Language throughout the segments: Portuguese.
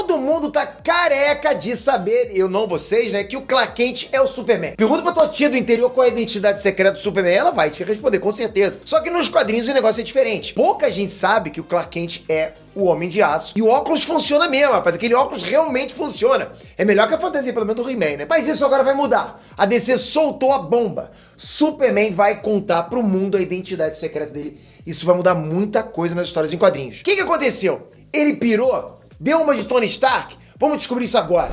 Todo mundo tá careca de saber, eu não vocês, né, que o Clark Kent é o Superman. Pergunta pra tua tia do interior qual é a identidade secreta do Superman, ela vai te responder, com certeza. Só que nos quadrinhos o negócio é diferente. Pouca gente sabe que o Clark Kent é o Homem de Aço. E o óculos funciona mesmo, rapaz. Aquele óculos realmente funciona. É melhor que a fantasia, pelo menos, do He-Man, né? Mas isso agora vai mudar. A DC soltou a bomba. Superman vai contar pro mundo a identidade secreta dele. Isso vai mudar muita coisa nas histórias em quadrinhos. O que aconteceu? Ele pirou? Deu uma de Tony Stark? Vamos descobrir isso agora.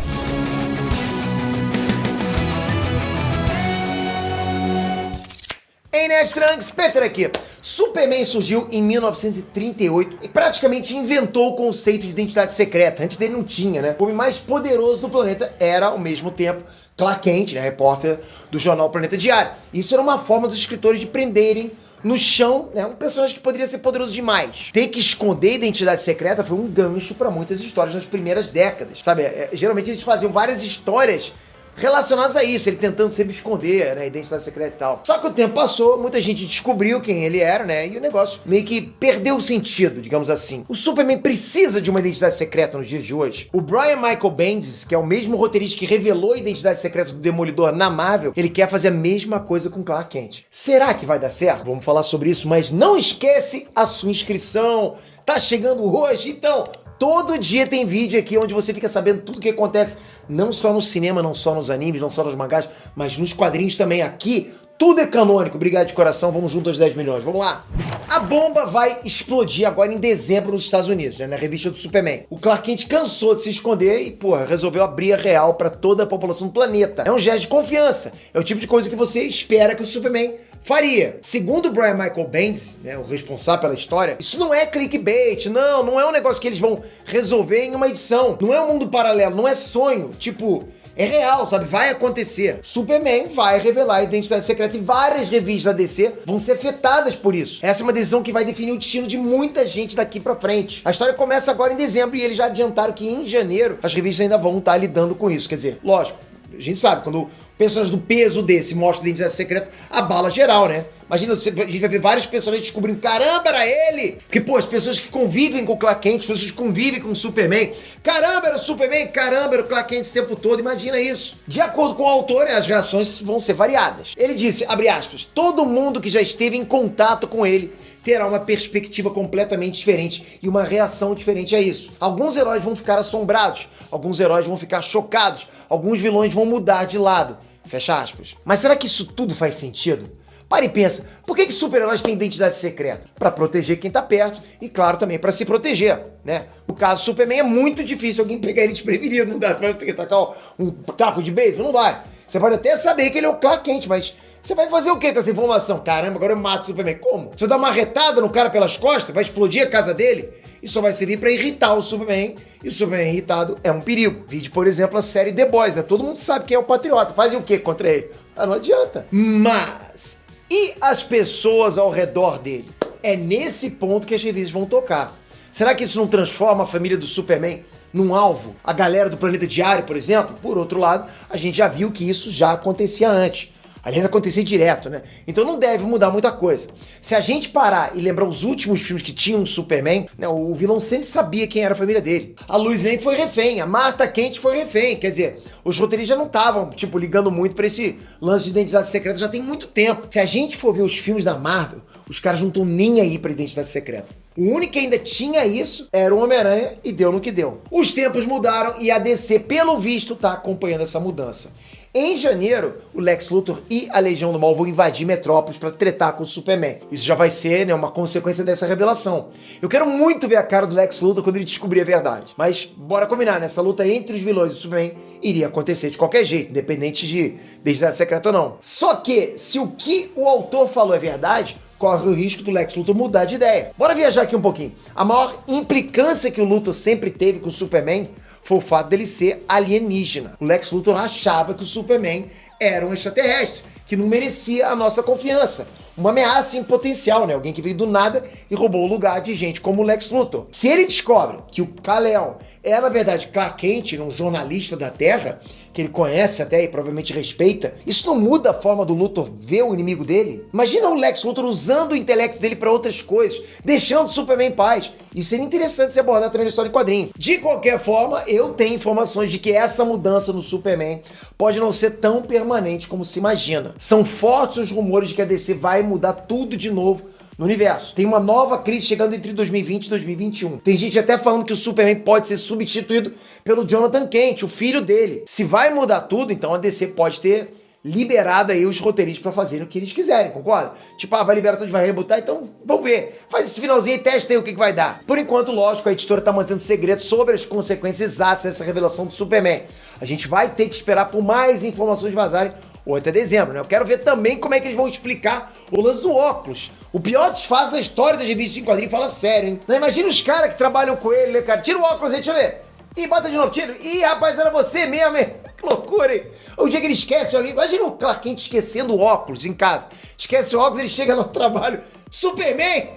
Ei, Nerd Trunks, Peter aqui. Superman surgiu em 1938 e praticamente inventou o conceito de identidade secreta. Antes dele não tinha, né? O homem mais poderoso do planeta era, ao mesmo tempo, Clark Kent, né? Repórter do jornal Planeta Diário. Isso era uma forma dos escritores de prenderem no chão, né, um personagem que poderia ser poderoso demais. Ter que esconder a identidade secreta foi um gancho pra muitas histórias nas primeiras décadas. Sabe, geralmente eles faziam várias histórias relacionadas a isso, ele tentando sempre esconder, né, a identidade secreta e tal. Só que o tempo passou, muita gente descobriu quem ele era, né, e o negócio meio que perdeu o sentido, digamos assim. O Superman precisa de uma identidade secreta nos dias de hoje. O Brian Michael Bendis, que é o mesmo roteirista que revelou a identidade secreta do Demolidor na Marvel, ele quer fazer a mesma coisa com Clark Kent. Será que vai dar certo? Vamos falar sobre isso, mas não esquece a sua inscrição. Tá chegando hoje, então... Todo dia tem vídeo aqui onde você fica sabendo tudo o que acontece, não só no cinema, não só nos animes, não só nos mangás, mas nos quadrinhos também. Aqui, tudo é canônico. Obrigado de coração, vamos junto aos 10 milhões. Vamos lá. A bomba vai explodir agora em dezembro nos Estados Unidos, né, na revista do Superman. O Clark Kent cansou de se esconder e, porra, resolveu abrir a real pra toda a população do planeta. É um gesto de confiança. É o tipo de coisa que você espera que o Superman faria. Segundo o Brian Michael Bendis, né, o responsável pela história, isso não é clickbait, não é um negócio que eles vão resolver em uma edição. Não é um mundo paralelo, não é sonho. Tipo... é real, sabe? Vai acontecer. Superman vai revelar a identidade secreta e várias revistas da DC vão ser afetadas por isso. Essa é uma decisão que vai definir o destino de muita gente daqui pra frente. A história começa agora em dezembro e eles já adiantaram que em janeiro as revistas ainda vão estar lidando com isso. Quer dizer, lógico, a gente sabe, quando personagens do peso desse mostram a identidade secreta, abala geral, né? Imagina, a gente vai ver vários personagens descobrindo, caramba, era ele! Porque, pô, as pessoas que convivem com o Clark Kent, as pessoas que convivem com o Superman, caramba, era o Superman, caramba, era o Clark Kent esse tempo todo, imagina isso. De acordo com o autor, as reações vão ser variadas. Ele disse, abre aspas, todo mundo que já esteve em contato com ele terá uma perspectiva completamente diferente e uma reação diferente a isso. Alguns heróis vão ficar assombrados, alguns heróis vão ficar chocados, alguns vilões vão mudar de lado. Fecha aspas. Mas será que isso tudo faz sentido? Para e pensa, por que super-heróis têm identidade secreta? Para proteger quem tá perto e, claro, também para se proteger, né? No caso do Superman é muito difícil alguém pegar ele desprevenido, não dá pra tacar um taco de beisebol, não vai. Você pode até saber que ele é o Clark Kent, mas você vai fazer o que com essa informação? Caramba, agora eu mato o Superman. Como? Você vai dar uma retada no cara pelas costas, vai explodir a casa dele? Isso só vai servir pra irritar o Superman, e o Superman irritado é um perigo. Vide, por exemplo, a série The Boys, né? Todo mundo sabe quem é o Patriota. Fazem o que contra ele? Ah, não adianta. Mas... e as pessoas ao redor dele? É nesse ponto que as revistas vão tocar. Será que isso não transforma a família do Superman num alvo? A galera do Planeta Diário, por exemplo? Por outro lado, a gente já viu que isso já acontecia antes. Aliás, acontecia direto, né? Então não deve mudar muita coisa. Se a gente parar e lembrar os últimos filmes que tinham um Superman, né, o vilão sempre sabia quem era a família dele. A Lois Lane foi refém, a Martha Kent foi refém. Quer dizer, os roteiristas já não estavam, tipo, ligando muito pra esse lance de identidade secreta já tem muito tempo. Se a gente for ver os filmes da Marvel, os caras não estão nem aí pra identidade secreta. O único que ainda tinha isso era o Homem-Aranha e deu no que deu. Os tempos mudaram e a DC, pelo visto, tá acompanhando essa mudança. Em janeiro, o Lex Luthor e a Legião do Mal vão invadir Metrópolis pra tretar com o Superman. Isso já vai ser, né, uma consequência dessa revelação. Eu quero muito ver a cara do Lex Luthor quando ele descobrir a verdade. Mas bora combinar, né? Essa luta entre os vilões e o Superman iria acontecer de qualquer jeito, independente de identidade secreta ou não. Só que, se o que o autor falou é verdade, corre o risco do Lex Luthor mudar de ideia. Bora viajar aqui um pouquinho. A maior implicância que o Luthor sempre teve com o Superman foi o fato dele ser alienígena. O Lex Luthor achava que o Superman era um extraterrestre, que não merecia a nossa confiança. uma ameaça em potencial, né? Alguém que veio do nada e roubou o lugar de gente como o Lex Luthor. Se ele descobre que o Kal-El é, na verdade, Clark Kent, um jornalista da Terra, que ele conhece até e provavelmente respeita, isso não muda a forma do Luthor ver o inimigo dele? Imagina o Lex Luthor usando o intelecto dele para outras coisas, deixando o Superman em paz. Isso seria interessante se abordar também na história em quadrinho. De qualquer forma, eu tenho informações de que essa mudança no Superman pode não ser tão permanente como se imagina. São fortes os rumores de que a DC vai mudar tudo de novo no universo. Tem uma nova crise chegando entre 2020 e 2021. Tem gente até falando que o Superman pode ser substituído pelo Jonathan Kent, o filho dele. Se vai mudar tudo, então a DC pode ter liberado aí os roteiristas pra fazerem o que eles quiserem, concorda? Tipo, vai liberar tudo, vai rebutar, então vamos ver. Faz esse finalzinho e testa aí o que vai dar. Por enquanto, lógico, a editora tá mantendo segredo sobre as consequências exatas dessa revelação do Superman. A gente vai ter que esperar por mais informações vazarem ou até dezembro, né? Eu quero ver também como é que eles vão explicar o lance do óculos. O pior desfase da história das revistas em quadrinhos, fala sério, hein? Não, imagina os caras que trabalham com ele, né, cara? Tira o óculos aí, deixa eu ver. Ih, bota de novo, tira. Ih, rapaz, era você mesmo, hein? Que loucura, hein? O dia que ele esquece alguém. Imagina o Clark Kent esquecendo o óculos em casa. Esquece o óculos, ele chega no trabalho. Superman!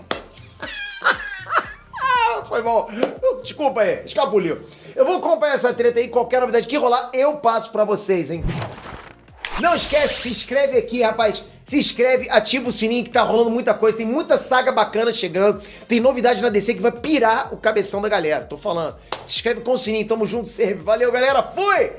Foi bom. Desculpa aí, escapuliu. Eu vou acompanhar essa treta aí. Qualquer novidade que rolar, eu passo pra vocês, hein? Não esquece, se inscreve aqui, rapaz. Se inscreve, ativa o sininho que tá rolando muita coisa. Tem muita saga bacana chegando. Tem novidade na DC que vai pirar o cabeção da galera. Tô falando. Se inscreve com o sininho. Tamo junto, serve. Valeu, galera. Fui!